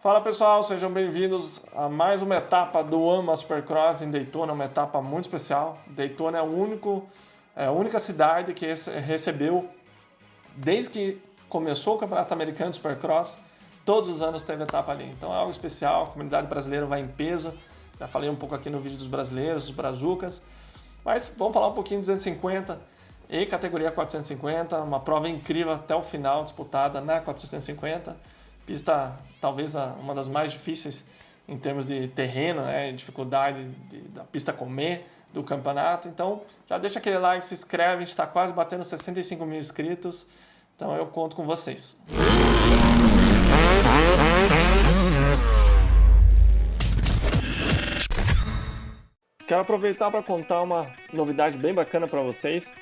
Fala pessoal, sejam bem-vindos a mais uma etapa do AMA Supercross em Daytona, uma etapa muito especial. Daytona é a única cidade que recebeu, desde que começou o Campeonato Americano de Supercross, todos os anos teve etapa ali. Então é algo especial, a comunidade brasileira vai em peso. Já falei um pouco aqui no vídeo dos brasileiros, dos brazucas. Mas vamos falar um pouquinho de 250 e categoria 450, uma prova incrível até o final, disputada na 450. Pista talvez uma das mais difíceis em termos de terreno, né? Dificuldade da pista comer do campeonato. Então já deixa aquele like, se inscreve, a gente está quase batendo 65 mil inscritos. Então eu conto com vocês. Quero aproveitar para contar uma novidade bem bacana para vocês.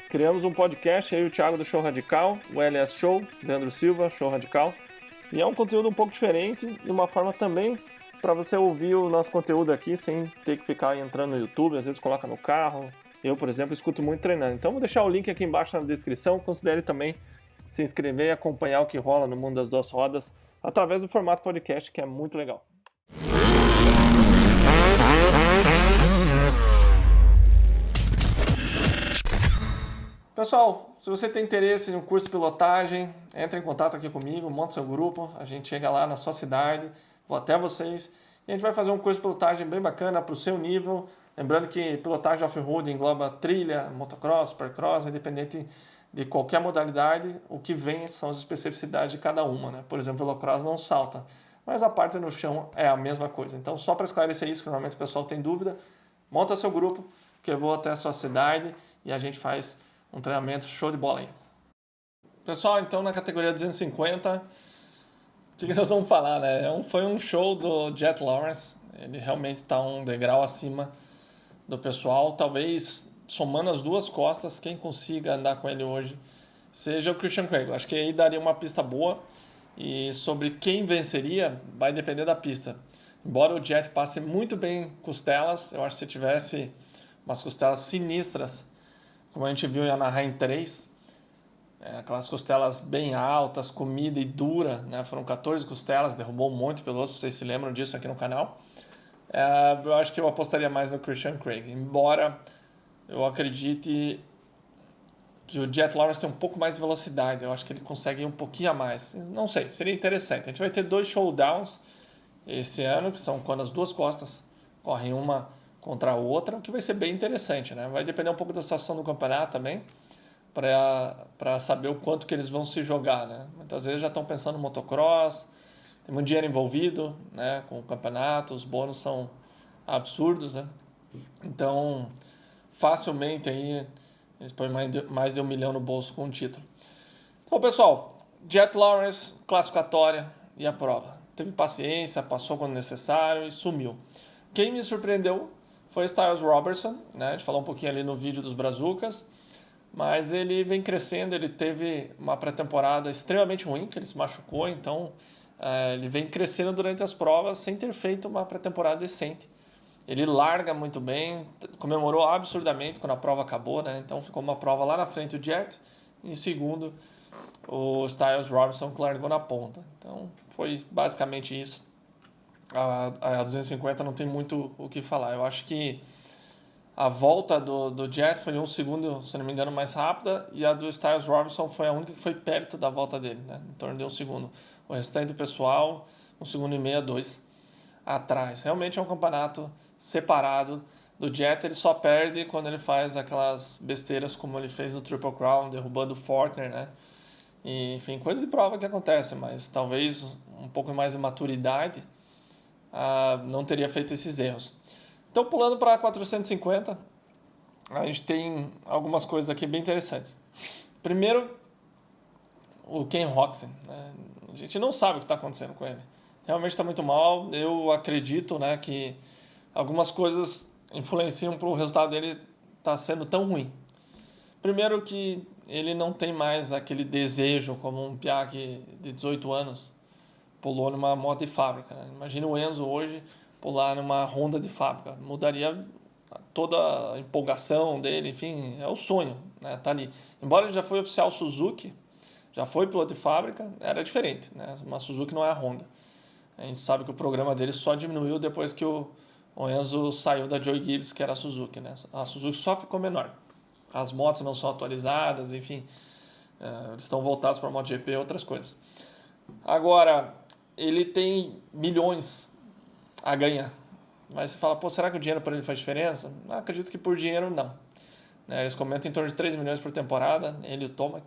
Criamos um podcast, eu e o Thiago do Show Radical, o LS Show, Leandro Silva, Show Radical. E é um conteúdo um pouco diferente e uma forma também para você ouvir o nosso conteúdo aqui sem ter que ficar entrando no YouTube, às vezes coloca no carro. Eu, por exemplo, escuto muito treinando. Então vou deixar o link aqui embaixo na descrição. Considere também se inscrever e acompanhar o que rola no mundo das duas rodas através do formato podcast, que é muito legal. Pessoal, se você tem interesse em um curso de pilotagem, entre em contato aqui comigo, monta seu grupo, a gente chega lá na sua cidade, vou até vocês, e a gente vai fazer um curso de pilotagem bem bacana para o seu nível. Lembrando que pilotagem off-road engloba trilha, motocross, supercross, independente de qualquer modalidade, o que vem são as especificidades de cada uma, né? Por exemplo, o velocross não salta, mas a parte no chão é a mesma coisa. Então, só para esclarecer isso, que normalmente o pessoal tem dúvida, monta seu grupo, que eu vou até a sua cidade e a gente faz um treinamento show de bola aí. Pessoal, então na categoria 250, o que nós vamos falar, né? Foi um show do Jet Lawrence, ele realmente está um degrau acima do pessoal. Talvez, somando as duas costas, quem consiga andar com ele hoje seja o Christian Craig. Acho que aí daria uma pista boa, e sobre quem venceria vai depender da pista. Embora o Jet passe muito bem costelas, eu acho que se tivesse umas costelas sinistras, como a gente viu em Anaheim 3, aquelas costelas bem altas, comida e dura, né? Foram 14 costelas, derrubou um monte de pilotos, vocês se lembram disso aqui no canal. Eu acho que eu apostaria mais no Christian Craig, embora eu acredite que o Jet Lawrence tem um pouco mais de velocidade, eu acho que ele consegue ir um pouquinho a mais. Não sei, seria interessante. A gente vai ter 2 showdowns esse ano, que são quando as duas costas correm uma contra a outra, o que vai ser bem interessante, né? Vai depender um pouco da situação do campeonato também, para saber o quanto que eles vão se jogar, né? Muitas vezes já estão pensando no motocross, tem muito dinheiro envolvido, né? Com o campeonato, os bônus são absurdos, né? Então, facilmente aí eles põem mais de 1 milhão no bolso com o título. Então, pessoal, Jet Lawrence, classificatória e a prova. Teve paciência, passou quando necessário e sumiu. Quem me surpreendeu foi Styles Robertson, né? A gente falou um pouquinho ali no vídeo dos brazucas, mas ele vem crescendo, ele teve uma pré-temporada extremamente ruim, que ele se machucou, então ele vem crescendo durante as provas sem ter feito uma pré-temporada decente. Ele larga muito bem, comemorou absurdamente quando a prova acabou, né? Então ficou uma prova lá na frente o Jet, e em segundo o Styles Robertson que largou na ponta. Então foi basicamente isso. A 250 não tem muito o que falar. Eu acho que a volta do Jet foi 1 segundo, se não me engano, mais rápida, e a do Styles Robertson foi a única que foi perto da volta dele, né? Em torno de 1 segundo. O restante do pessoal, 1 segundo e meio, 2 atrás. Realmente é um campeonato separado do Jet. Ele só perde quando ele faz aquelas besteiras como ele fez no Triple Crown, derrubando o Forkner, né? E, enfim, coisas de prova que acontecem, mas talvez um pouco mais de maturidade não teria feito esses erros. Então, pulando para 450, a gente tem algumas coisas aqui bem interessantes. Primeiro, o Ken Roczen, né? A gente não sabe o que está acontecendo com ele. Realmente está muito mal. Eu acredito, né, que algumas coisas influenciam para o resultado dele estar sendo tão ruim. Primeiro que ele não tem mais aquele desejo como um piá de 18 anos pulou numa moto de fábrica, né? Imagina o Enzo hoje pular numa Honda de fábrica. Mudaria toda a empolgação dele, enfim, é o sonho, né? Tá ali. Embora ele já foi oficial Suzuki, já foi piloto de fábrica, era diferente, né? Uma Suzuki não é a Honda. A gente sabe que o programa dele só diminuiu depois que o Enzo saiu da Joe Gibbs, que era a Suzuki, né? A Suzuki só ficou menor. As motos não são atualizadas, enfim, eles estão voltados para a MotoGP e outras coisas. Agora, ele tem milhões a ganhar. Mas você fala, pô, será que o dinheiro para ele faz diferença? Não, acredito que por dinheiro não. Né? Eles comentam em torno de 3 milhões por temporada, ele e o Tomac,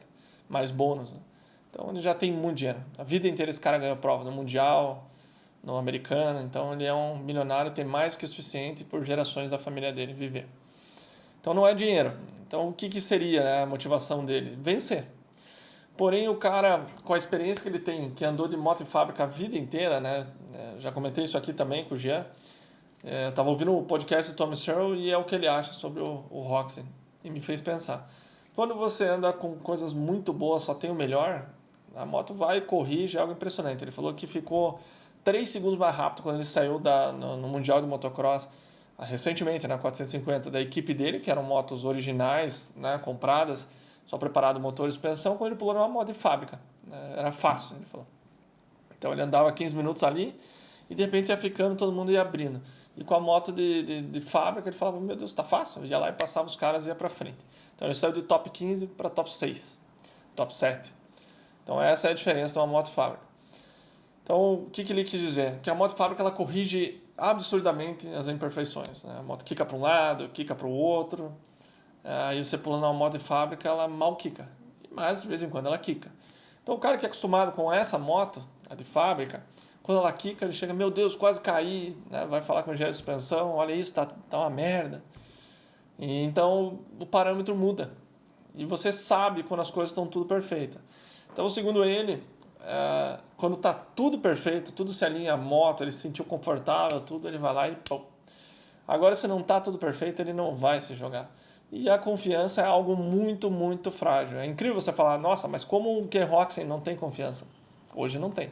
mais bônus. Né? Então ele já tem muito dinheiro. A vida inteira esse cara ganhou prova no Mundial, no Americano, então ele é um milionário, tem mais que o suficiente por gerações da família dele viver. Então não é dinheiro. Então o que seria, né, a motivação dele? Vencer. Porém, o cara, com a experiência que ele tem, que andou de moto e fábrica a vida inteira, né? Já comentei isso aqui também com o Jean. Eu estava ouvindo o podcast do Tommy Searle e é o que ele acha sobre o Roczen. E me fez pensar. Quando você anda com coisas muito boas, só tem o melhor, a moto vai, corrige, é algo impressionante. Ele falou que ficou 3 segundos mais rápido quando ele saiu no Mundial de Motocross, recentemente, na 450, da equipe dele, que eram motos originais, né, compradas, só preparado motor e suspensão, quando ele pulou numa moto de fábrica. Era fácil, ele falou. Então ele andava 15 minutos ali e de repente ia ficando, todo mundo ia abrindo. E com a moto de fábrica ele falava, meu Deus, tá fácil. Eu ia lá e passava os caras e ia pra frente. Então ele saiu de top 15 para top 6, top 7. Então essa é a diferença de uma moto fábrica. Então o que ele quis dizer? Que a moto fábrica ela corrige absurdamente as imperfeições. Né? A moto quica para um lado, quica para o outro. Aí você pulando uma moto de fábrica, ela mal quica. Mas de vez em quando ela quica. Então o cara que é acostumado com essa moto, a de fábrica, quando ela quica, ele chega, meu Deus, quase caí, né? Vai falar com o engenheiro de suspensão, olha isso, tá uma merda. E então o parâmetro muda. E você sabe quando as coisas estão tudo perfeitas. Então, segundo ele, quando está tudo perfeito, tudo se alinha a moto, ele se sentiu confortável, tudo, ele vai lá e pô. Agora, se não está tudo perfeito, ele não vai se jogar. E a confiança é algo muito, muito frágil. É incrível você falar, nossa, mas como o Ken Roczen não tem confiança? Hoje não tem.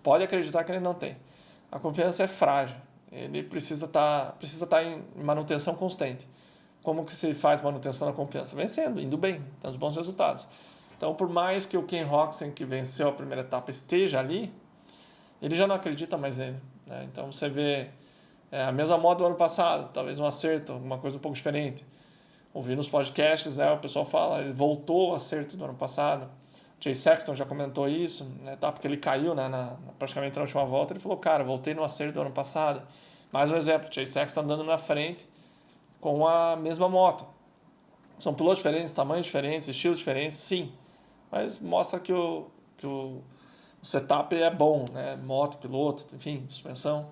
Pode acreditar que ele não tem. A confiança é frágil. Ele precisa tá em manutenção constante. Como que se faz manutenção da confiança? Vencendo, indo bem, tendo bons resultados. Então, por mais que o Ken Roczen, que venceu a primeira etapa, esteja ali, ele já não acredita mais nele. Né? Então, você vê a mesma moto do ano passado, talvez um acerto, alguma coisa um pouco diferente. Ouvindo os podcasts, o pessoal fala, ele voltou ao acerto do ano passado. O Chase Sexton já comentou isso, né, porque ele caiu praticamente na última volta. Ele falou, cara, voltei no acerto do ano passado. Mais um exemplo, o Chase Sexton andando na frente com a mesma moto. São pilotos diferentes, tamanhos diferentes, estilos diferentes, sim. Mas mostra que o setup é bom, né? Moto, piloto, enfim, suspensão.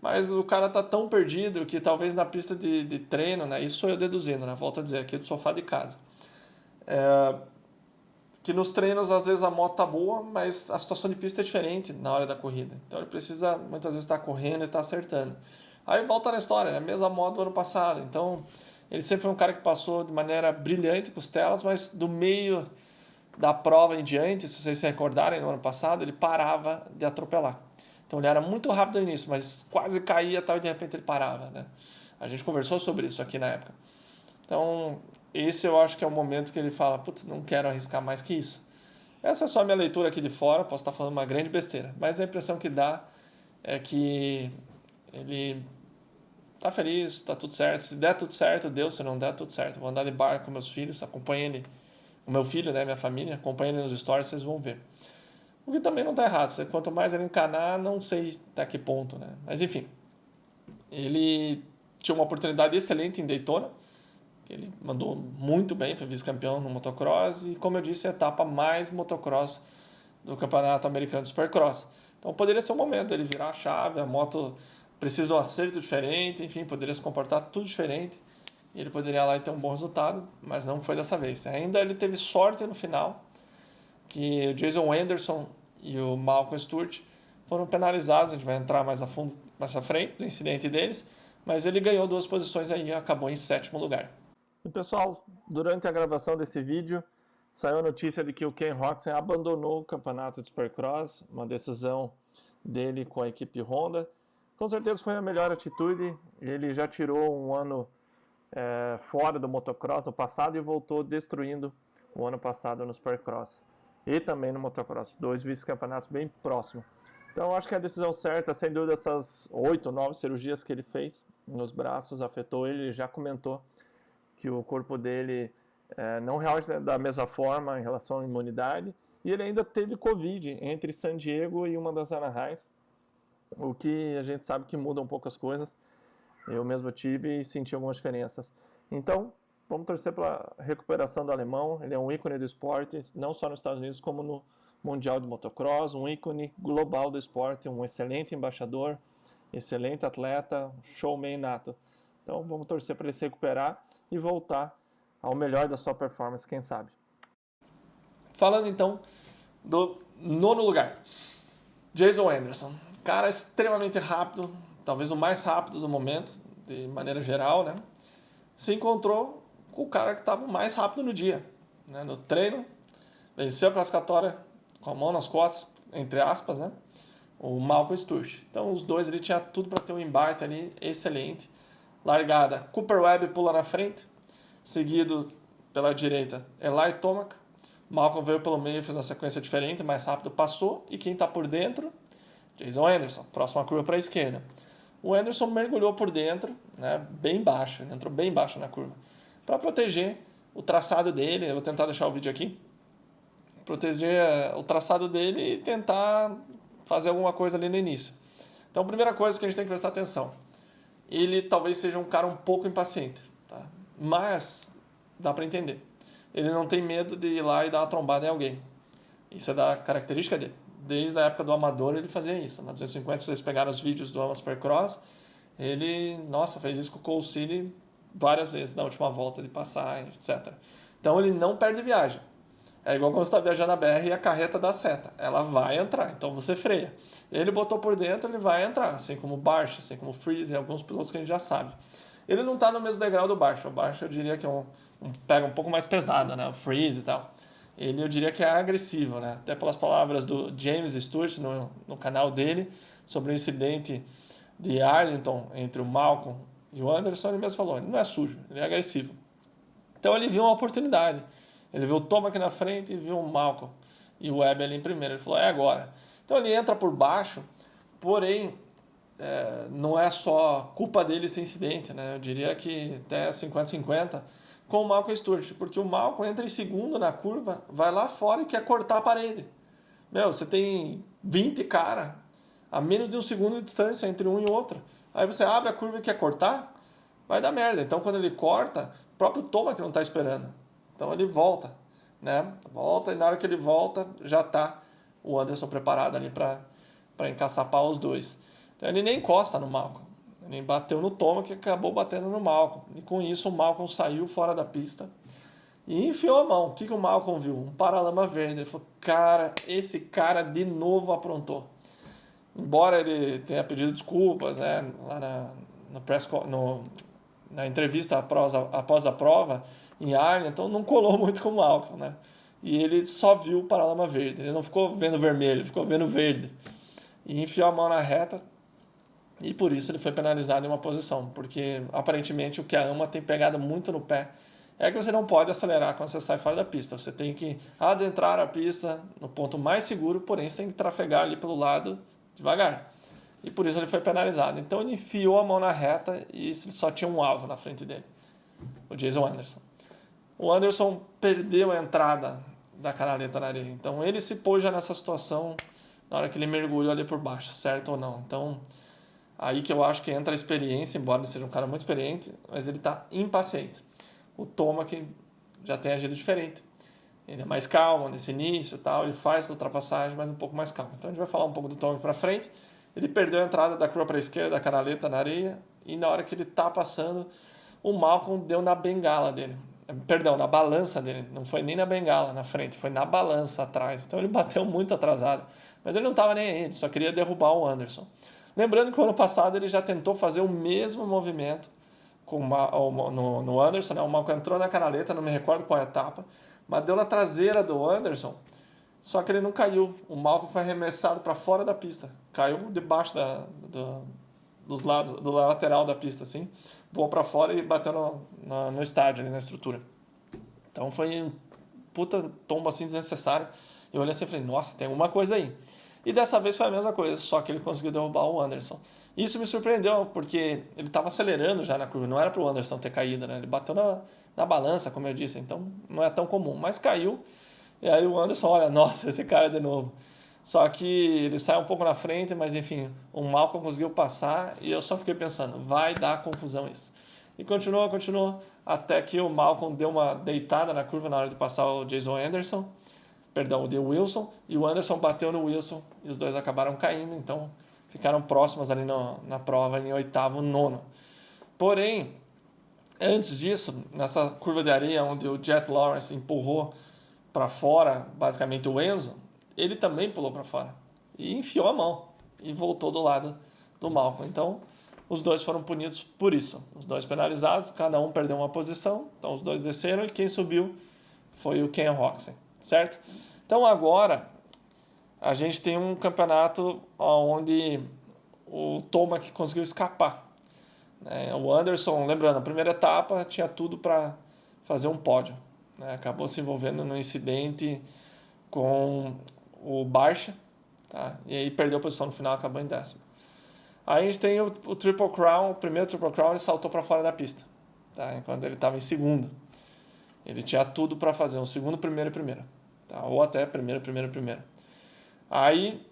Mas o cara tá tão perdido que talvez na pista de treino, né? Isso sou eu deduzindo, né? Volto a dizer, aqui do sofá de casa. Que nos treinos, às vezes, a moto tá boa, mas a situação de pista é diferente na hora da corrida. Então ele precisa, muitas vezes, estar correndo e estar acertando. Aí volta na história, é a mesma moto do ano passado. Então, ele sempre foi um cara que passou de maneira brilhante costelas, mas do meio da prova em diante, se vocês se recordarem, no ano passado, ele parava de atropelar. Então ele era muito rápido no início, mas quase caía tal, e de repente ele parava. Né? A gente conversou sobre isso aqui na época. Então, esse eu acho que é o momento que ele fala, putz, não quero arriscar mais que isso. Essa é só a minha leitura aqui de fora, posso estar falando uma grande besteira, mas a impressão que dá é que ele tá feliz, tá tudo certo. Se der tudo certo, deu. Se não der tudo certo, vou andar de barco com meus filhos, acompanha ele, o meu filho, né, minha família, acompanha ele nos stories, vocês vão ver. O que também não tá errado. Quanto mais ele encanar, não sei até que ponto, né? Mas enfim, ele tinha uma oportunidade excelente em Daytona, que ele mandou muito bem, foi vice-campeão no motocross e, como eu disse, a etapa mais motocross do campeonato americano de Supercross. Então poderia ser o momento dele virar a chave, a moto precisa de um acerto diferente, enfim, poderia se comportar tudo diferente e ele poderia ir lá e ter um bom resultado, mas não foi dessa vez. Ainda ele teve sorte no final, que o Jason Anderson e o Malcolm Stewart foram penalizados, a gente vai entrar mais a fundo mais à frente do incidente deles, mas ele ganhou 2 posições aí e acabou em 7º lugar. E pessoal, durante a gravação desse vídeo, saiu a notícia de que o Ken Roczen abandonou o campeonato de Supercross, uma decisão dele com a equipe Honda. Com certeza foi a melhor atitude, ele já tirou um ano fora do motocross no passado e voltou destruindo o ano passado no Supercross e também no motocross, 2 vice-campeonatos bem próximos. Então, acho que a decisão certa, sem dúvida, essas 8, 9 cirurgias que ele fez nos braços afetou ele. Ele já comentou que o corpo dele não reage da mesma forma em relação à imunidade. E ele ainda teve Covid entre San Diego e uma das Anaheims, o que a gente sabe que muda um pouco as coisas. Eu mesmo tive e senti algumas diferenças. Então, vamos torcer pela recuperação do alemão. Ele é um ícone do esporte, não só nos Estados Unidos, como no Mundial de Motocross, um ícone global do esporte, um excelente embaixador, excelente atleta, showman nato. Então, vamos torcer para ele se recuperar e voltar ao melhor da sua performance, quem sabe. Falando então do nono lugar, Jason Anderson. Cara extremamente rápido, talvez o mais rápido do momento, de maneira geral, né? Se encontrou com o cara que estava mais rápido no dia, né? No treino, venceu a classificatória com a mão nas costas, entre aspas, né? O Malcolm Sturge. Então os dois, ele tinha tudo para ter um embate ali excelente. Largada, Cooper Webb pula na frente, seguido pela direita, Eli Tomac. Malcolm veio pelo meio, fez uma sequência diferente, mais rápido passou, e quem está por dentro, Jason Anderson, próxima curva para a esquerda. O Anderson mergulhou por dentro, né, bem baixo, ele entrou bem baixo na curva, para proteger o traçado dele. Eu vou tentar deixar o vídeo aqui. Proteger o traçado dele e tentar fazer alguma coisa ali no início. Então, a primeira coisa que a gente tem que prestar atenção, ele talvez seja um cara um pouco impaciente, tá? Mas dá para entender. Ele não tem medo de ir lá e dar uma trombada em alguém. Isso é da característica dele. Desde a época do amador ele fazia isso. Na 250, se vocês pegaram os vídeos do Ama Supercross, ele, fez isso com o Cole City várias vezes na última volta de passagem, etc. Então ele não perde viagem. É igual quando você está viajando na BR e a carreta dá seta. Ela vai entrar, então você freia. Ele botou por dentro, ele vai entrar, assim como o Barcia, assim como o Freeze e alguns pilotos que a gente já sabe. Ele não está no mesmo degrau do Barcia. O Barcia eu diria que pega um pouco mais pesado, né? O Freeze e tal. Ele eu diria que é agressivo, né? Até pelas palavras do James Stewart no canal dele sobre o incidente de Arlington entre o Malcolm e o Anderson, ele mesmo falou, ele não é sujo, ele é agressivo. Então ele viu uma oportunidade. Ele viu o Tomac na frente e viu o Malcolm e o Webb ali em primeiro. Ele falou, é agora. Então ele entra por baixo, porém não é só culpa dele esse incidente, né? Eu diria que até 50-50 com o Malcolm Stewart, porque o Malcolm entra em segundo na curva, vai lá fora e quer cortar a parede. Você tem 20 cara a menos de um segundo de distância entre um e outro. Aí você abre a curva e quer cortar, vai dar merda. Então quando ele corta, o próprio Tomac não está esperando. Então ele volta, né? Volta e na hora que ele volta, já está o Anderson preparado ali para encaçapar os dois. Então ele nem encosta no Malcolm. Ele bateu no Tomac e acabou batendo no Malcolm. E com isso o Malcolm saiu fora da pista e enfiou a mão. O que o Malcolm viu? Um paralama verde. Ele falou, cara, esse cara de novo aprontou. Embora ele tenha pedido desculpas, né, lá na entrevista após a prova, em Arlington, não colou muito com o Malcolm, né? E ele só viu o paralama verde. Ele não ficou vendo vermelho, ele ficou vendo verde. E enfiou a mão na reta. E por isso ele foi penalizado em uma posição, porque aparentemente o que a AMA tem pegado muito no pé é que você não pode acelerar quando você sai fora da pista. Você tem que adentrar a pista no ponto mais seguro, porém você tem que trafegar ali pelo lado devagar. E por isso ele foi penalizado. Então ele enfiou a mão na reta e só tinha um alvo na frente dele, o Jason Anderson. O Anderson perdeu a entrada da canaleta na areia. Então ele se pôs já nessa situação na hora que ele mergulhou ali por baixo, certo ou não. Então aí que eu acho que entra a experiência, embora ele seja um cara muito experiente, mas ele está impaciente. O Tomac já tem agido diferente. Ele é mais calmo nesse início e tal, ele faz a ultrapassagem, mas um pouco mais calmo. Então a gente vai falar um pouco do Tomac para frente. Ele perdeu a entrada da curva para a esquerda, da canaleta na areia, e na hora que ele está passando, o Malcolm deu na bengala dele. Perdão, na balança dele. Não foi nem na bengala na frente, foi na balança atrás. Então ele bateu muito atrasado. Mas ele não estava nem aí, ele só queria derrubar o Anderson. Lembrando que o ano passado ele já tentou fazer o mesmo movimento no Anderson, né? O Malcolm entrou na canaleta, não me recordo qual etapa, mas deu na traseira do Anderson, só que ele não caiu. O Malcolm foi arremessado para fora da pista, caiu debaixo dos lados, do lateral da pista, assim, voou para fora e bateu no estádio, ali na estrutura. Então foi um puta tombo assim desnecessário. Eu olhei assim e falei, nossa, tem alguma coisa aí. E dessa vez foi a mesma coisa, só que ele conseguiu derrubar o Anderson. Isso me surpreendeu, porque ele estava acelerando já na curva, não era para o Anderson ter caído, né? Ele bateu na balança, como eu disse, então não é tão comum, mas caiu. E aí o Anderson, olha, nossa, esse cara de novo. Só que ele sai um pouco na frente, mas enfim, o Malcolm conseguiu passar e eu só fiquei pensando, vai dar confusão isso. E continuou, até que o Malcolm deu uma deitada na curva na hora de passar o Jason Anderson, perdão, o de Wilson, e o Anderson bateu no Wilson e os dois acabaram caindo, então ficaram próximos ali na prova em oitavo, nono. Porém, antes disso, nessa curva de areia onde o Jet Lawrence empurrou para fora, basicamente o Enzo, ele também pulou para fora e enfiou a mão e voltou do lado do Malcolm. Então, os dois foram punidos por isso. Os dois penalizados, cada um perdeu uma posição, então os dois desceram e quem subiu foi o Ken Roczen, certo? Então agora a gente tem um campeonato onde o Tomac conseguiu escapar. O Anderson, lembrando, a primeira etapa tinha tudo para fazer um pódio. Acabou se envolvendo num incidente com o Barcia, tá? E aí perdeu a posição no final, acabou em décimo. Aí a gente tem o Triple Crown, o primeiro Triple Crown ele saltou para fora da pista, tá? Enquanto ele estava em segundo. Ele tinha tudo para fazer um segundo, primeiro e primeiro, tá? Ou até primeiro. Aí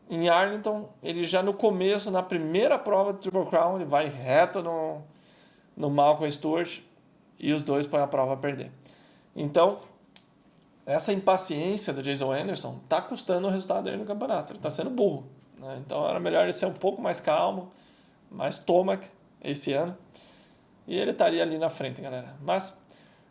em Arlington, ele já no começo, na primeira prova do Triple Crown, ele vai reto no Malcolm Stewart e os dois põem a prova a perder. Então, essa impaciência do Jason Anderson está custando o resultado dele no campeonato. Ele está sendo burro, né? Então era melhor ele ser um pouco mais calmo, mais Tomac esse ano. E ele estaria ali na frente, galera. Mas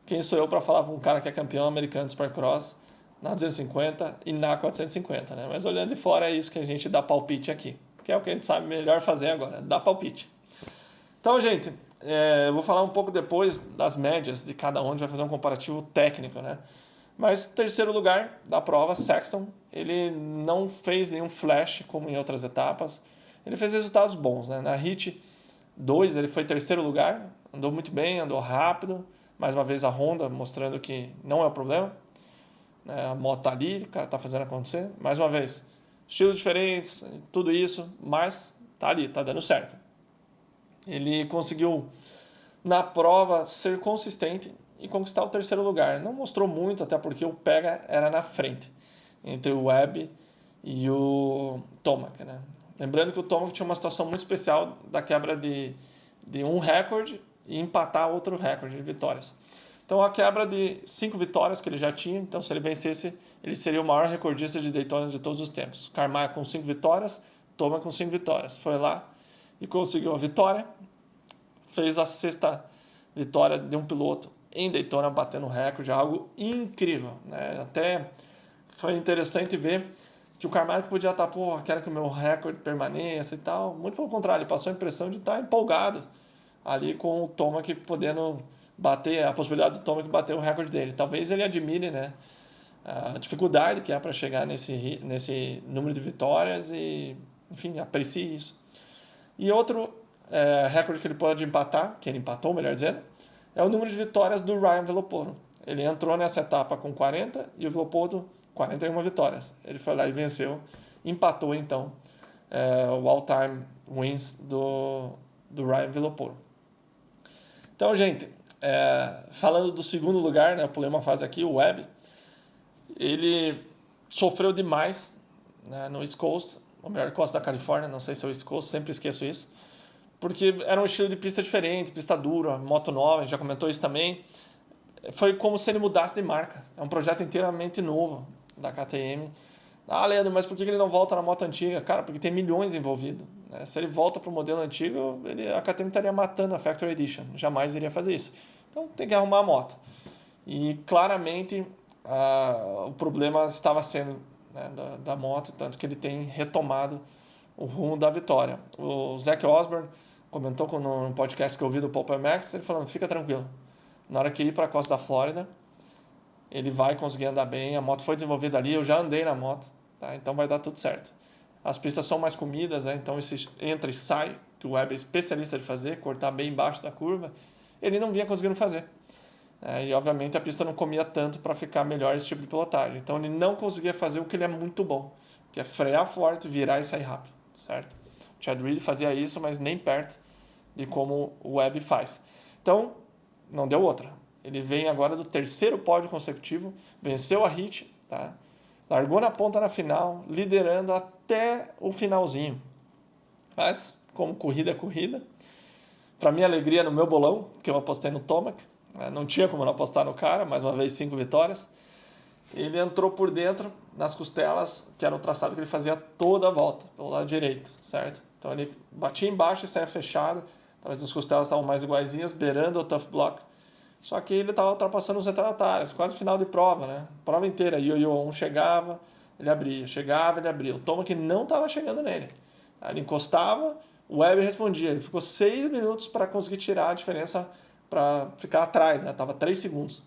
quem sou eu para falar para um cara que é campeão americano de Supercross na 250 e na 450, né? Mas olhando de fora é isso que a gente dá palpite aqui. Que é o que a gente sabe melhor fazer agora, dar palpite. Então, gente, eu vou falar um pouco depois das médias de cada um, a gente vai fazer um comparativo técnico, né? Mas terceiro lugar da prova, Sexton, ele não fez nenhum flash como em outras etapas. Ele fez resultados bons, né? Na HIT 2 ele foi terceiro lugar, andou muito bem, andou rápido. Mais uma vez a Honda mostrando que não é o problema. A moto tá ali, o cara tá fazendo acontecer. Mais uma vez, estilos diferentes, tudo isso, mas tá ali, tá dando certo. Ele conseguiu, na prova, ser consistente e conquistar o terceiro lugar. Não mostrou muito, até porque o pega era na frente, entre o Webb e o Tomac, né? Lembrando que o Tomac tinha uma situação muito especial da quebra de um recorde e empatar outro recorde de vitórias. Então, a quebra de 5 vitórias que ele já tinha, então se ele vencesse, ele seria o maior recordista de Daytona de todos os tempos. Carmaia com 5 vitórias, Tomac com 5 vitórias. Foi lá e conseguiu a vitória, fez a sexta vitória de um piloto em Daytona, batendo o recorde, algo incrível, né? Até foi interessante ver que o Carmaia podia estar, quero que o meu recorde permaneça e tal. Muito pelo contrário, ele passou a impressão de estar empolgado ali com o Tomac podendo bater, a possibilidade do Tomac bater o recorde dele. Talvez ele admire, né, a dificuldade que é para chegar nesse número de vitórias e, enfim, aprecie isso. E outro recorde que ele pode empatar, que ele empatou, melhor dizendo, é o número de vitórias do Ryan Villopoto. Ele entrou nessa etapa com 40 e o Villopoto 41 vitórias. Ele foi lá e venceu, empatou então o all-time wins do Ryan Villopoto. Então, gente, falando do segundo lugar, né, eu pulei uma fase aqui, o Webb, ele sofreu demais, né, no East Coast, ou melhor, Costa da Califórnia, não sei se é o East Coast, sempre esqueço isso, porque era um estilo de pista diferente, pista dura, moto nova, a gente já comentou isso também. Foi como se ele mudasse de marca, é um projeto inteiramente novo da KTM. Ah, Leandro, mas por que ele não volta na moto antiga? Cara, porque tem milhões envolvidos, né? Se ele volta para o modelo antigo, a KTM estaria matando a Factory Edition. Jamais iria fazer isso. Então tem que arrumar a moto. E claramente o problema estava sendo, né, da moto, tanto que ele tem retomado o rumo da vitória. O Zach Osborne comentou no podcast que eu ouvi do Pulp MX, ele falando, fica tranquilo. Na hora que ir para a costa da Flórida, ele vai conseguir andar bem, a moto foi desenvolvida ali, eu já andei na moto, tá? Então vai dar tudo certo. As pistas são mais comidas, né? Então esse entra e sai, que o Webb é especialista de fazer, cortar bem embaixo da curva, ele não vinha conseguindo fazer. E obviamente a pista não comia tanto para ficar melhor esse tipo de pilotagem. Então ele não conseguia fazer o que ele é muito bom, que é frear forte, virar e sair rápido, certo? O Chad Reed fazia isso, mas nem perto de como o Webb faz. Então, não deu outra. Ele vem agora do terceiro pódio consecutivo, venceu a Heat, tá? Largou na ponta na final, liderando até o finalzinho. Mas, como corrida é corrida, para minha alegria no meu bolão, que eu apostei no Tomac, não tinha como não apostar no cara, mais uma vez 5 vitórias, ele entrou por dentro, nas costelas, que era o traçado que ele fazia toda a volta, pelo lado direito, certo? Então ele batia embaixo e saia fechado, talvez as costelas estavam mais iguaizinhas, beirando o tough block, só que ele estava ultrapassando os retardatários, quase final de prova, né? Prova inteira, Yo-Yo 1 chegava, ele abria, chegava, ele abria. O Tomac não estava chegando nele. Ele encostava, o Webb respondia. Ele ficou 6 minutos para conseguir tirar a diferença para ficar atrás, né? Tava 3 segundos.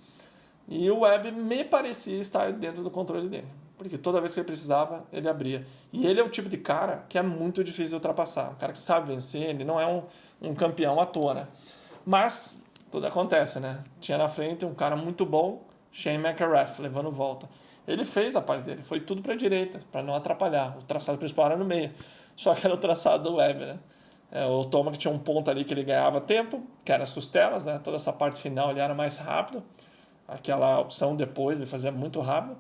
E o Webb me parecia estar dentro do controle dele, porque toda vez que ele precisava, ele abria. E ele é o tipo de cara que é muito difícil de ultrapassar. Um cara que sabe vencer, ele não é um campeão à toa, né? Mas tudo acontece, né? Tinha na frente um cara muito bom, Shane McElrath, levando volta. Ele fez a parte dele, foi tudo para a direita, para não atrapalhar. O traçado principal era no meio, só que era o traçado do Webb, né? O Tomac tinha um ponto ali que ele ganhava tempo, que era as costelas, né? Toda essa parte final ele era mais rápido. Aquela opção depois ele fazia muito rápido.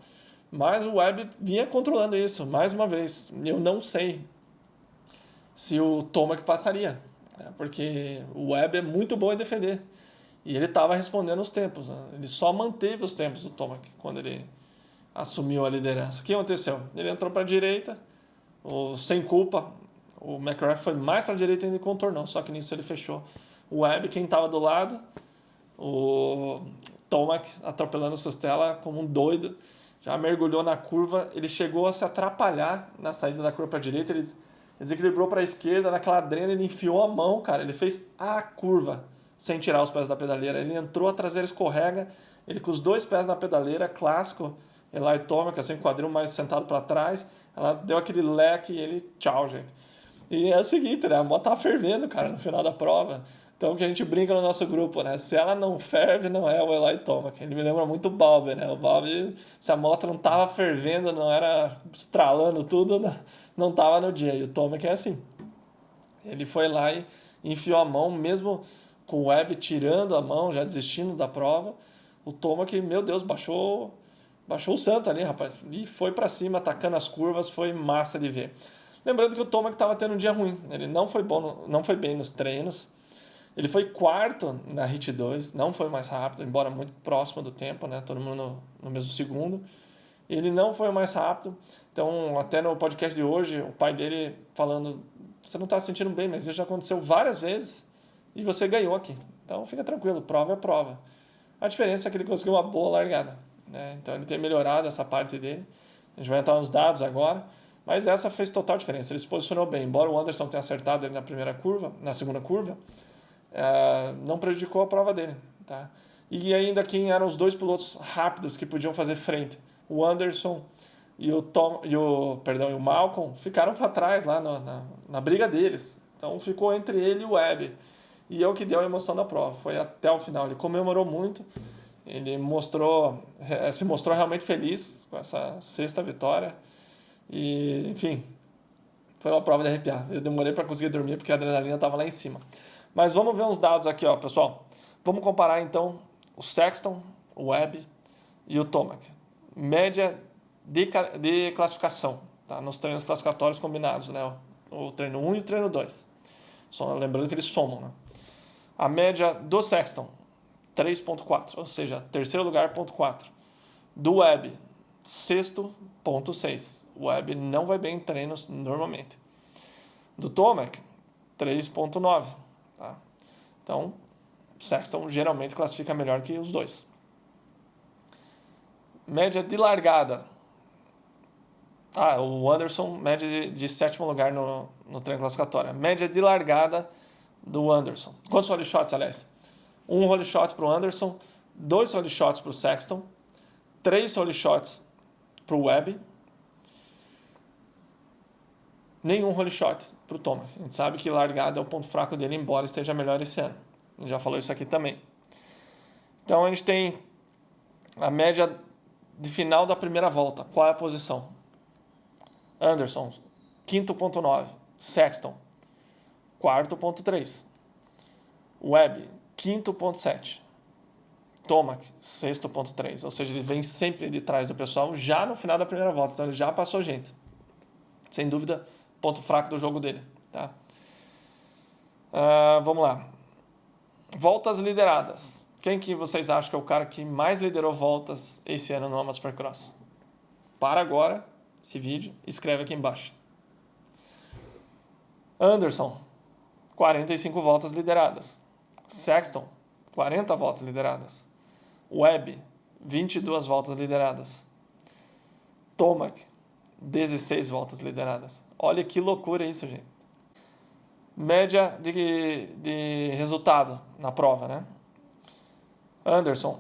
Mas o Webb vinha controlando isso, mais uma vez. Eu não sei se o Tomac passaria, né? Porque o Webb é muito bom em defender. E ele estava respondendo os tempos, né? Ele só manteve os tempos do Tomac quando ele assumiu a liderança. O que aconteceu? Ele entrou para a direita, sem culpa. O McElrath foi mais para a direita e ainda contornou, só que nisso ele fechou. O Webb, quem estava do lado, o Tomac atropelando as costelas como um doido, já mergulhou na curva. Ele chegou a se atrapalhar na saída da curva para a direita, ele desequilibrou para a esquerda, naquela drena ele enfiou a mão, cara, ele fez a curva sem tirar os pés da pedaleira. Ele entrou, a traseira escorrega, ele com os 2 pés na pedaleira, clássico, Eli Tomac, assim, quadril mais sentado para trás, ela deu aquele leque e ele, tchau, gente. E é o seguinte, né, a moto tava fervendo, cara, no final da prova. Então, que a gente brinca no nosso grupo, né, se ela não ferve, não é o Eli Tomac. Ele me lembra muito o Balbi, né, o Balbi, se a moto não tava fervendo, não era estralando tudo, não tava no dia. E o Tomac é assim. Ele foi lá e enfiou a mão, mesmo com o Webb tirando a mão, já desistindo da prova. O Tomac, meu Deus, baixou o santo ali, rapaz. E foi para cima, atacando as curvas, foi massa de ver. Lembrando que o Tomac estava tendo um dia ruim. Ele não foi bom, não foi bem nos treinos. Ele foi quarto na Hit 2, não foi mais rápido, embora muito próximo do tempo, né? Todo mundo no mesmo segundo. Ele não foi o mais rápido. Então, até no podcast de hoje, o pai dele falando: você não está se sentindo bem, mas isso já aconteceu várias vezes e você ganhou aqui. Então, fica tranquilo, prova é prova. A diferença é que ele conseguiu uma boa largada, né? Então, ele tem melhorado essa parte dele. A gente vai entrar nos dados agora, mas essa fez total diferença. Ele se posicionou bem. Embora o Anderson tenha acertado ele na segunda curva, não prejudicou a prova dele, tá? E ainda quem eram os 2 pilotos rápidos que podiam fazer frente, o Anderson e o Malcolm, ficaram para trás lá na briga deles. Então ficou entre ele e o Webb. E é o que deu a emoção da prova. Foi até o final. Ele comemorou muito. Ele se mostrou realmente feliz com essa 6ª vitória. E, enfim, foi uma prova de arrepiar. Eu demorei para conseguir dormir porque a adrenalina estava lá em cima. Mas vamos ver uns dados aqui, ó, pessoal. Vamos comparar então o Sexton, o Webb e o Tomac. Média de classificação, tá? Nos treinos classificatórios combinados, né? O treino 1 e o treino 2. Só lembrando que eles somam, né? A média do Sexton, 3.4, ou seja, terceiro lugar, 0.4. Do Webb, sexto, 0.6. O Webb não vai bem em treinos normalmente. Do Tomac, 3.9. Tá? Então, o Sexton geralmente classifica melhor que os dois. Média de largada. O Anderson, média de 7º lugar no treino classificatório. Média de largada do Anderson. Quantos holy shots, aliás? 1 holy shot para o Anderson, 2 holy shots para o Sexton, 3 holy shots para o Webb, nenhum holy shot para o Tomac. A gente sabe que largada é o ponto fraco dele, embora esteja melhor esse ano. A gente já falou isso aqui também. Então a gente tem a média de final da primeira volta. Qual é a posição? Anderson, 5.9. Sexton, 4.3. Webb, 5.7. Tomac, 6.3. Ou seja, ele vem sempre de trás do pessoal já no final da primeira volta. Então ele já passou gente. Sem dúvida, ponto fraco do jogo dele. Tá? Vamos lá. Voltas lideradas. Quem que vocês acham que é o cara que mais liderou voltas esse ano no Ama Supercross? Para agora esse vídeo, escreve aqui embaixo. Anderson, 45 voltas lideradas. Sexton, 40 voltas lideradas. Webb, 22 voltas lideradas. Tomac, 16 voltas lideradas. Olha que loucura isso, gente. Média de resultado na prova, né? Anderson,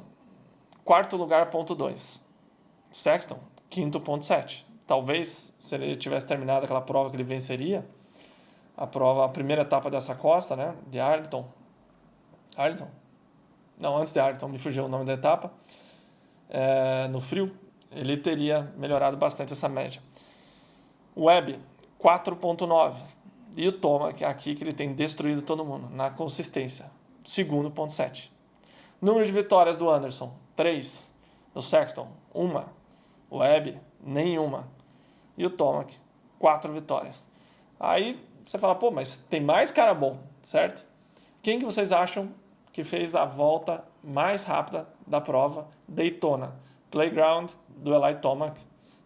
quarto lugar, ponto 2. Sexton, quinto, ponto 7. Talvez, se ele tivesse terminado aquela prova que ele venceria, a primeira etapa dessa costa, né? De Arlington. Arlington? Não, antes de Arlington, me fugiu o nome da etapa. No frio, ele teria melhorado bastante essa média. Webb, 4.9. E o Tomac, aqui que ele tem destruído todo mundo, na consistência. Segundo, ponto 7. Número de vitórias do Anderson, 3. Do Sexton, 1. O Webb, nenhuma. E o Tomac, 4 vitórias. Aí você fala, pô, mas tem mais cara bom, certo? Quem que vocês acham que fez a volta mais rápida da prova? Daytona. Playground, do Eli Tomac.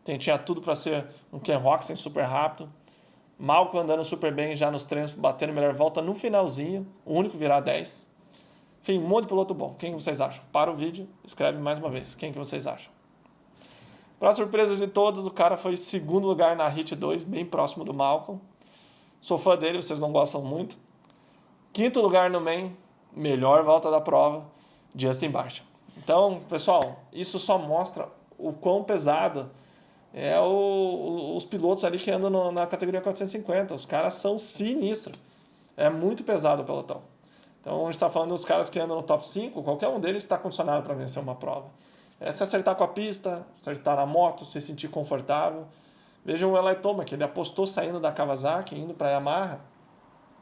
Tinha tudo para ser um Ken Roczen super rápido. Malcolm andando super bem já nos treinos, batendo melhor volta no finalzinho. O único virar 10. Enfim, um monte de piloto bom. Quem que vocês acham? Para o vídeo, escreve mais uma vez. Quem que vocês acham? Para surpresa de todos, o cara foi segundo lugar na Hit 2, bem próximo do Malcolm. Sou fã dele, vocês não gostam muito. Quinto lugar no main, melhor volta da prova, Justin Barcia. Então, pessoal, isso só mostra o quão pesado é os pilotos ali que andam na categoria 450. Os caras são sinistros. É muito pesado o pelotão. Então, a gente está falando dos caras que andam no top 5, qualquer um deles está condicionado para vencer uma prova. É se acertar com a pista, acertar na moto, se sentir confortável. Vejam o Eli Tomac, ele apostou saindo da Kawasaki, indo para a Yamaha,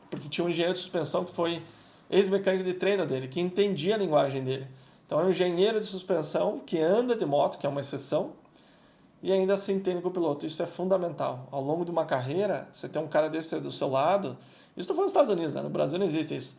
porque tinha um engenheiro de suspensão que foi ex-mecânico de treino dele, que entendia a linguagem dele. Então é um engenheiro de suspensão que anda de moto, que é uma exceção, e ainda se entende com o piloto. Isso é fundamental. Ao longo de uma carreira, você tem um cara desse do seu lado, isso estou falando dos Estados Unidos, né? No Brasil não existe isso.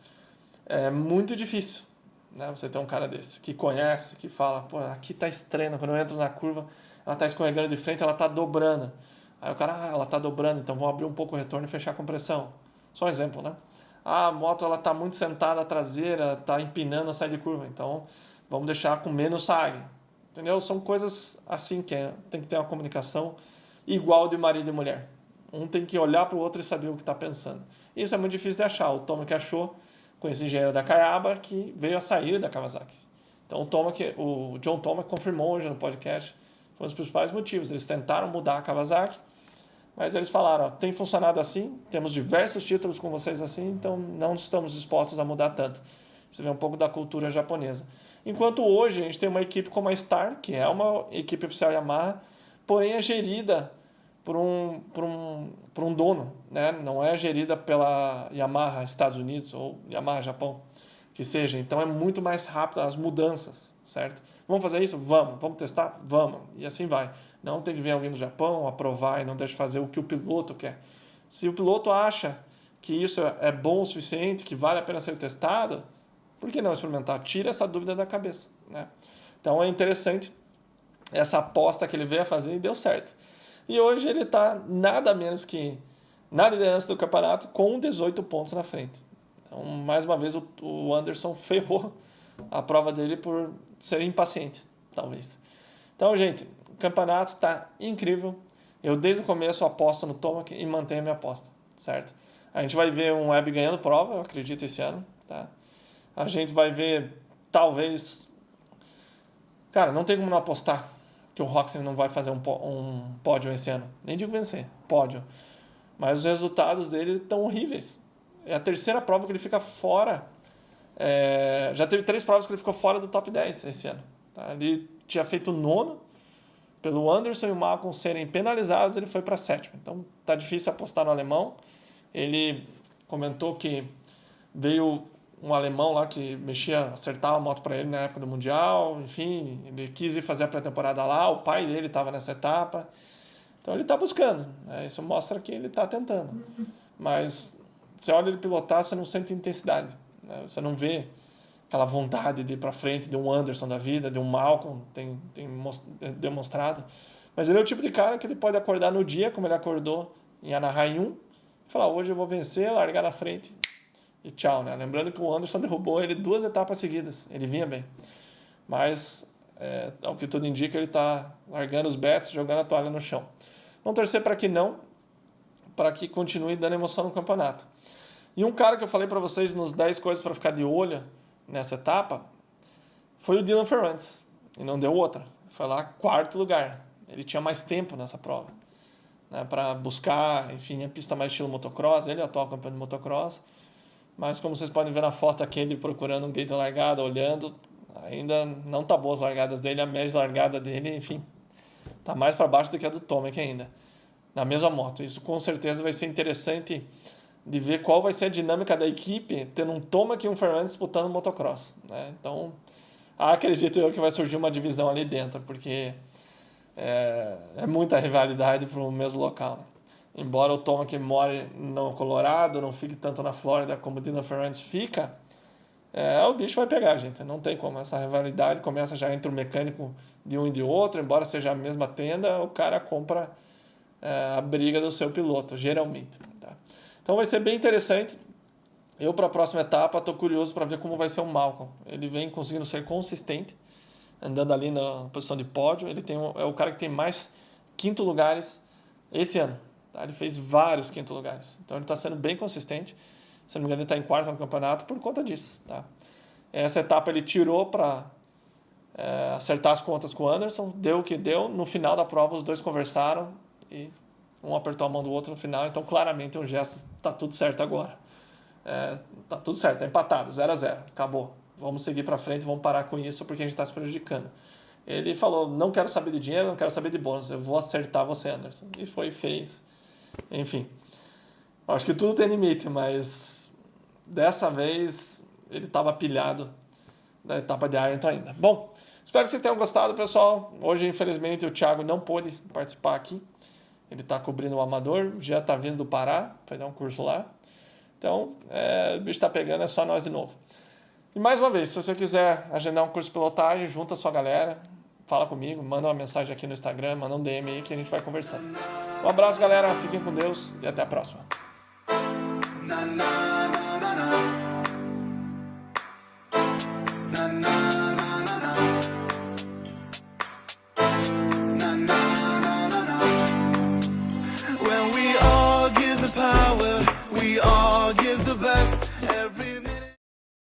É muito difícil, né? Você ter um cara desse, que conhece, que fala, pô, aqui tá estranho, quando eu entro na curva, ela tá escorregando de frente, ela tá dobrando. Aí o cara, ela tá dobrando, então vamos abrir um pouco o retorno e fechar a compressão. Só um exemplo, né? A moto ela tá muito sentada a traseira, tá empinando a saída de curva, então vamos deixar com menos sag. Entendeu? São coisas assim que tem que ter uma comunicação igual de marido e mulher. Um tem que olhar para o outro e saber o que está pensando. Isso é muito difícil de achar. O Tomac achou com esse engenheiro da Kayaba que veio a sair da Kawasaki. Então o John Tomac confirmou hoje no podcast, foi um dos principais motivos. Eles tentaram mudar a Kawasaki, mas eles falaram, ó, tem funcionado assim, temos diversos títulos com vocês assim, então não estamos dispostos a mudar tanto. Você vê um pouco da cultura japonesa. Enquanto hoje a gente tem uma equipe como a Star, que é uma equipe oficial Yamaha, porém é gerida por um dono, né? Não é gerida pela Yamaha Estados Unidos ou Yamaha Japão, que seja. Então é muito mais rápido as mudanças, certo? Vamos fazer isso? Vamos. Vamos testar? Vamos. E assim vai. Não tem que vir alguém do Japão aprovar e não deixa fazer o que o piloto quer. Se o piloto acha que isso é bom o suficiente, que vale a pena ser testado, por que não experimentar? Tira essa dúvida da cabeça, né? Então é interessante essa aposta que ele veio a fazer e deu certo. E hoje ele está nada menos que na liderança do campeonato com 18 pontos na frente. Então, mais uma vez, o Anderson ferrou a prova dele por ser impaciente, talvez. Então, gente, o campeonato está incrível. Eu, desde o começo, aposto no Tomac e mantenho a minha aposta, certo? A gente vai ver um Webb ganhando prova, eu acredito, esse ano, tá? A gente vai ver, talvez... Cara, não tem como não apostar que o Roczen não vai fazer um pódio esse ano. Nem digo vencer, pódio. Mas os resultados dele estão horríveis. É a terceira prova que ele fica fora Já teve 3 provas que ele ficou fora do top 10 esse ano. Tá? Ele tinha feito 9º, pelo Anderson e o Malcolm serem penalizados, ele foi para 7º. Então tá difícil apostar no alemão. Ele comentou que veio um alemão lá que acertava a moto para ele na época do Mundial, enfim, ele quis ir fazer a pré-temporada lá, o pai dele estava nessa etapa. Então ele está buscando, né? Isso mostra que ele está tentando. Mas você olha ele pilotar, você não sente intensidade, né? Você não vê aquela vontade de ir para frente de um Anderson da vida, de um Malcolm, tem demonstrado. Mas ele é o tipo de cara que ele pode acordar no dia, como ele acordou em Anaheim 1, e falar, hoje eu vou vencer, largar na frente e tchau, né? Lembrando que o Anderson derrubou ele 2 etapas seguidas, ele vinha bem. Mas, ao que tudo indica, ele está largando os bets, jogando a toalha no chão. Vamos torcer para que não, para que continue dando emoção no campeonato. E um cara que eu falei para vocês nos 10 coisas para ficar de olho nessa etapa foi o Dylan Ferrandis, e não deu outra. Foi lá 4º lugar. Ele tinha mais tempo nessa prova, né, para buscar, enfim, a pista mais estilo motocross. Ele é o atual campeão de motocross, mas como vocês podem ver na foto aqui, ele procurando um gate de largada, olhando, ainda não tá boas as largadas dele, a média de largada dele, enfim, tá mais para baixo do que a do Tomac ainda, na mesma moto. Isso com certeza vai ser interessante de ver qual vai ser a dinâmica da equipe tendo um Tomac e um Ferrandis disputando motocross, né? Então, acredito eu que vai surgir uma divisão ali dentro, porque é muita rivalidade para o mesmo local, né? Embora o Tomac more no Colorado, não fique tanto na Flórida como o Dylan Ferrandis fica, o bicho vai pegar, gente. Não tem como. Essa rivalidade começa já entre o mecânico de um e de outro, embora seja a mesma tenda, o cara compra a briga do seu piloto, geralmente. Tá? Então vai ser bem interessante. Eu, para a próxima etapa, estou curioso para ver como vai ser o Malcolm. Ele vem conseguindo ser consistente, andando ali na posição de pódio. Ele é o cara que tem mais 5º lugares esse ano. Tá? Ele fez vários 5º lugares. Então ele está sendo bem consistente. Se não me engano, ele está em 4º no campeonato por conta disso. Tá? Essa etapa ele tirou para acertar as contas com o Anderson. Deu o que deu. No final da prova, os dois conversaram e um apertou a mão do outro no final. Então, claramente, um gesto. Está tudo certo agora. Tá tudo certo, tá empatado, 0-0, acabou. Vamos seguir para frente, vamos parar com isso porque a gente está se prejudicando. Ele falou, não quero saber de dinheiro, não quero saber de bônus, eu vou acertar você, Anderson. E foi, fez. Enfim, acho que tudo tem limite, mas dessa vez ele estava pilhado da etapa de Ironton ainda. Bom, espero que vocês tenham gostado, pessoal. Hoje, infelizmente, o Thiago não pôde participar aqui. Ele está cobrindo o Amador, já está vindo do Pará, foi dar um curso lá. Então, o bicho está pegando, é só nós de novo. E mais uma vez, se você quiser agendar um curso de pilotagem, junta a sua galera, fala comigo, manda uma mensagem aqui no Instagram, manda um DM aí que a gente vai conversando. Um abraço, galera, fiquem com Deus e até a próxima. Na, na.